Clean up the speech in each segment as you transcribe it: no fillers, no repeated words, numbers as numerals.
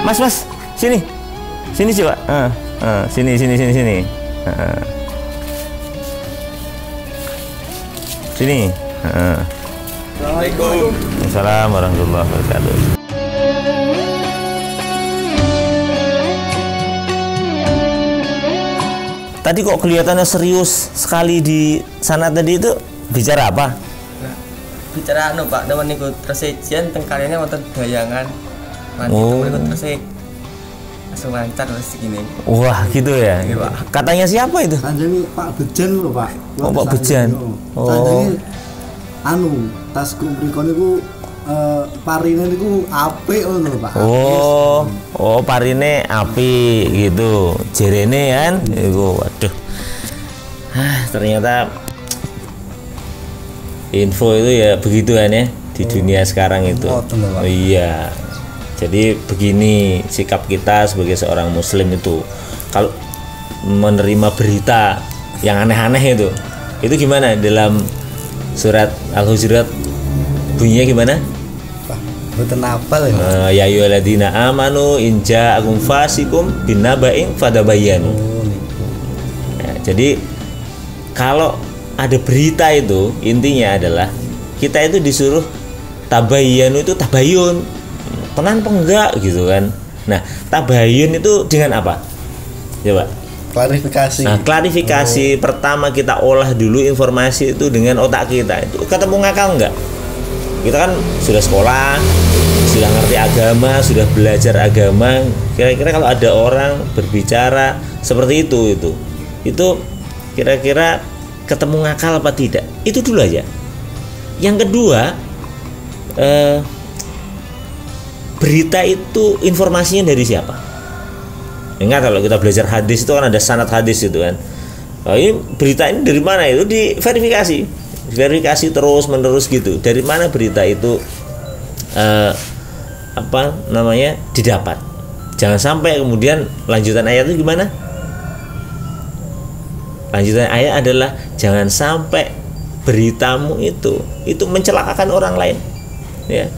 Mas, sini. Sini coba. Sini. Sini. Assalamualaikum. Assalamualaikum warahmatullahi wabarakatuh. Tadi kok kelihatannya serius sekali di sana tadi itu bicara apa? Bicara Pak, teman niku tersejian tengkarene wonten bayangan. Niku terus langsung lancar terus gini. Wah, gitu ya. Iya, Pak. Katanya siapa itu? Sanjani Pak Bejan lho, Pak. Oh, Pak Bejan. Oh. Sanjani tasku mriko niku parine niku apik ngono lho, Pak. Oh, parine api gitu. Jerene kan iku waduh. Ternyata info itu ya begitu kan ya di dunia sekarang itu. Oh, iya. Jadi begini sikap kita sebagai seorang muslim itu kalau menerima berita yang aneh-aneh itu gimana dalam surat Al-Hujurat bunyinya gimana? Mboten apal ya. Ya ayyuhalladzina amanu in ja'akum fasikum binaba'in fatabayyanu. Nah, jadi kalau ada berita itu intinya adalah kita itu disuruh tabayyanu itu tabayun. Tenan apa enggak gitu kan. Nah, tabayun itu dengan apa? Coba. Klarifikasi. Nah, klarifikasi pertama kita olah dulu informasi itu dengan otak kita. Itu ketemu ngakal enggak? Kita kan sudah sekolah, sudah ngerti agama, sudah belajar agama. Kira-kira kalau ada orang berbicara seperti itu kira-kira ketemu ngakal apa tidak? Itu dulu aja. Yang kedua, berita itu informasinya dari siapa? Ingat kalau kita belajar hadis itu kan ada sanad hadis itu kan. Ini berita ini dari mana itu diverifikasi terus menerus gitu. Dari mana berita itu didapat? Jangan sampai kemudian lanjutan ayat itu gimana? Lanjutan ayat adalah jangan sampai beritamu itu mencelakakan orang lain, ya.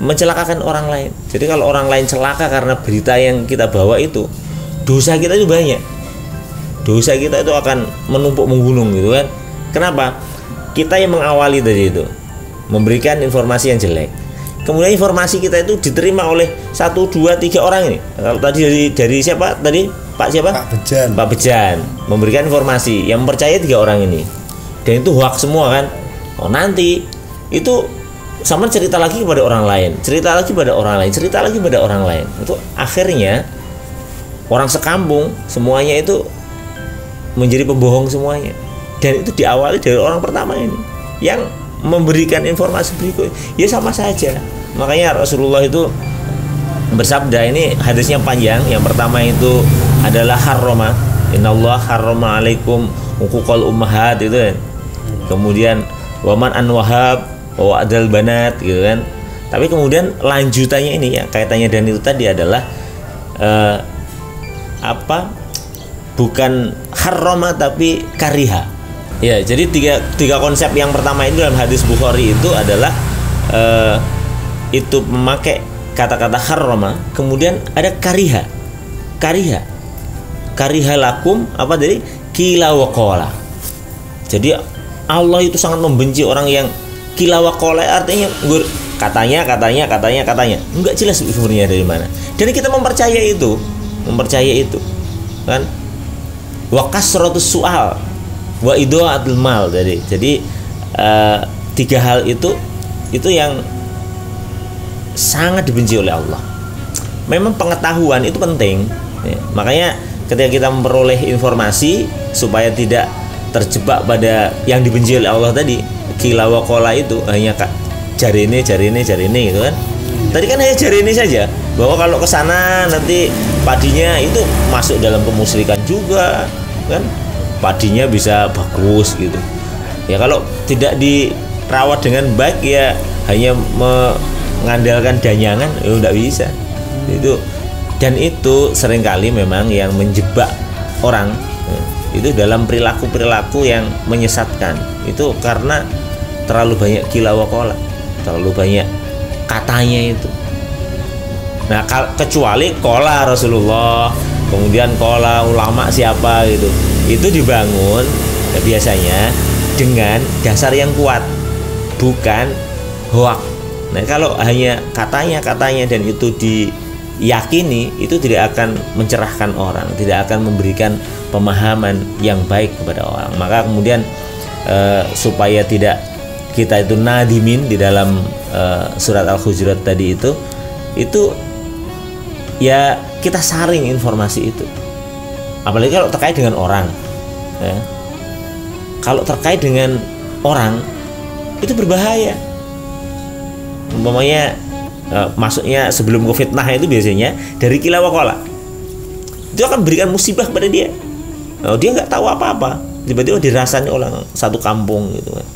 Mencelakakan orang lain. Jadi kalau orang lain celaka karena berita yang kita bawa itu, dosa kita itu banyak. Dosa kita itu akan menumpuk menggunung gitu kan. Kenapa? Kita yang mengawali tadi itu memberikan informasi yang jelek. Kemudian informasi kita itu diterima oleh 1, 2, 3 orang ini. Kalau tadi dari siapa? Tadi Pak siapa? Pak Bejan memberikan informasi yang percaya 3 orang ini. Dan itu hoax semua kan. Oh, nanti itu sama cerita lagi kepada orang lain, cerita lagi pada orang lain, cerita lagi pada orang lain. Itu akhirnya orang sekampung semuanya itu menjadi pembohong semuanya. Dan itu diawali dari orang pertama ini yang memberikan informasi berikut. Ya sama saja. Makanya Rasulullah itu bersabda, ini hadisnya panjang. Yang pertama itu adalah harrama, innallaha harrama alaikum uquqal ummahat itu kan. Kemudian waman an wahab wa adal banat gitu kan. Tapi kemudian lanjutannya ini ya kaitannya dan itu tadi adalah bukan harrama tapi kariha. Ya, jadi tiga konsep yang pertama itu dalam hadis Bukhari itu adalah itu memakai kata-kata harrama, kemudian ada kariha. Kariha lakum apa tadi? Qila wa qala. Jadi Allah itu sangat membenci orang yang qila wa qala, artinya katanya enggak jelas sumbernya dari mana. Dan kita mempercaya itu kan. Wa kasratus su'al wa idaatul mal tadi. Jadi 3 hal itu yang sangat dibenci oleh Allah. Memang pengetahuan itu penting ya. Makanya ketika kita memperoleh informasi supaya tidak terjebak pada yang dibenci oleh Allah tadi, qila wa qala itu hanya jari ini gitu kan. Tadi kan hanya jari ini saja, bahwa kalau ke sana nanti padinya itu masuk dalam kemusyrikan juga kan, padinya bisa bagus gitu ya. Kalau tidak dirawat dengan baik ya hanya mengandalkan danyangan ya tidak bisa itu. Dan itu seringkali memang yang menjebak orang itu dalam perilaku yang menyesatkan itu, karena terlalu banyak qila wa qala, terlalu banyak katanya itu. Nah, kecuali kola Rasulullah, kemudian kola ulama siapa gitu, itu dibangun biasanya dengan dasar yang kuat, bukan hoak. Nah, kalau hanya katanya dan itu diyakini, itu tidak akan mencerahkan orang, tidak akan memberikan pemahaman yang baik kepada orang. Maka kemudian supaya tidak kita itu nadimin di dalam surat Al-Hujurat tadi itu ya kita saring informasi itu, apalagi kalau terkait dengan orang ya. Kalau terkait dengan orang itu berbahaya, umpamanya masuknya sebelum fitnah itu biasanya dari kila waqala, itu akan berikan musibah kepada dia. Dia nggak tahu apa-apa, tiba-tiba dirasani orang satu kampung gitu kan.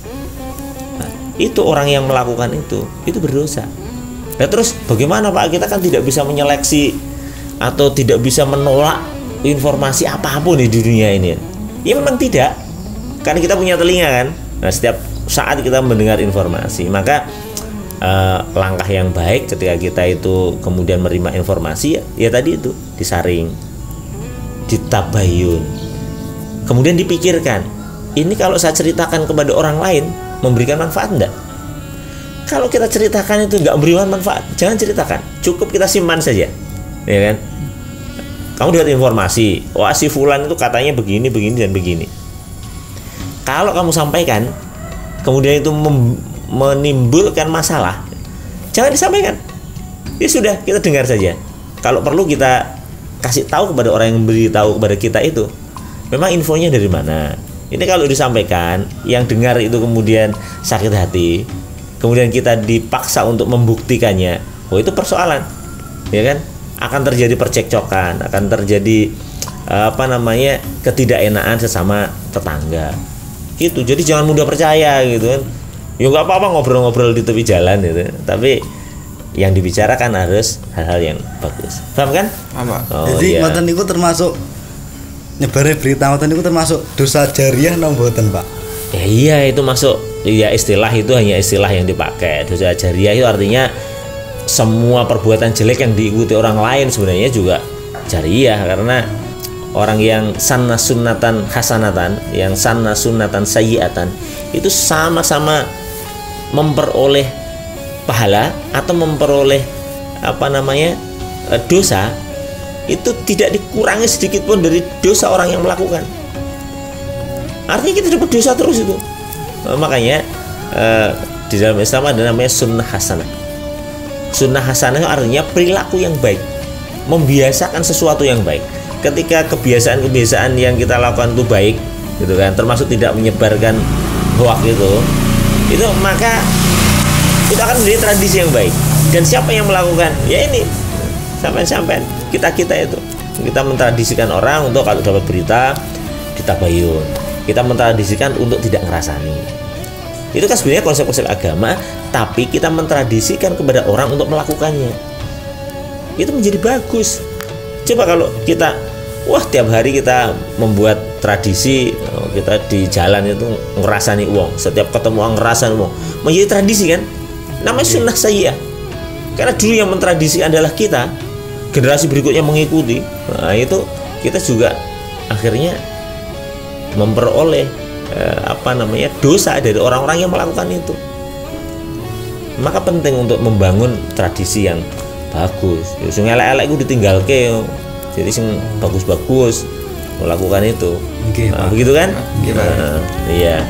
Nah, itu orang yang melakukan itu berdosa. Nah, terus bagaimana Pak? Kita kan tidak bisa menyeleksi atau tidak bisa menolak informasi apapun di dunia ini. Ya memang tidak, karena kita punya telinga kan. Nah, setiap saat kita mendengar informasi, maka langkah yang baik ketika kita itu kemudian menerima informasi ya tadi itu disaring, ditabayun, kemudian dipikirkan, ini kalau saya ceritakan kepada orang lain memberikan manfaat enggak? Kalau kita ceritakan itu nggak memberikan manfaat, jangan ceritakan, cukup kita simpan saja, ya kan? Kamu dapat informasi, wah si fulan itu katanya begini dan begini. Kalau kamu sampaikan, kemudian itu menimbulkan masalah, jangan disampaikan. Ya sudah, kita dengar saja. Kalau perlu kita kasih tahu kepada orang yang beritahu kepada kita itu, memang infonya dari mana. Ini kalau disampaikan, yang dengar itu kemudian sakit hati, kemudian kita dipaksa untuk membuktikannya, oh itu persoalan, ya kan? Akan terjadi percekcokan, akan terjadi ketidakenaan sesama tetangga, gitu. Jadi jangan mudah percaya, gitu kan? Ya nggak apa-apa ngobrol-ngobrol di tepi jalan, gitu. Tapi yang dibicarakan harus hal-hal yang bagus, paham kan? Paham. Oh, jadi iya. ngoten niku termasuk nyebarin berita ngoten niku termasuk dosa jariah nang mboten Pak? Ya iya, itu masuk. Ya istilah itu hanya istilah yang dipakai. Dosa jariah itu artinya semua perbuatan jelek yang diikuti orang lain sebenarnya juga jariah, karena orang yang sanna sunnatan hasanatan, yang sanna sunnatan sayyiatan, itu sama-sama memperoleh pahala atau memperoleh dosa, itu tidak dikurangi sedikit pun dari dosa orang yang melakukan. Artinya kita dapat dosa terus itu. Makanya di dalam Islam ada namanya sunnah hasanah. Sunnah hasanah itu artinya perilaku yang baik, membiasakan sesuatu yang baik. Ketika kebiasaan-kebiasaan yang kita lakukan itu baik, gitu kan, termasuk tidak menyebarkan hoak itu maka itu akan menjadi tradisi yang baik. Dan siapa yang melakukan? Ya ini sampai kita itu kita mentradisikan orang untuk kalau dapat berita ditabayun, kita mentradisikan untuk tidak ngerasani. Itu kan sebenarnya konsep-konsep agama, tapi kita mentradisikan kepada orang untuk melakukannya. Itu menjadi bagus. Coba kalau kita tiap hari kita membuat tradisi, kita di jalan itu ngerasani uang, setiap ketemu orang ngerasani uang, menjadi tradisi kan? Namanya sunnah sayyi'ah. Karena dulu yang mentradisikan adalah kita, generasi berikutnya mengikuti. Nah, itu kita juga akhirnya memperoleh dosa dari orang-orang yang melakukan itu. Maka penting untuk membangun tradisi yang bagus. Sing elek-elek itu ditinggalke. Jadi sing bagus-bagus melakukan itu. Okay, begitu kan? Gimana? Iya.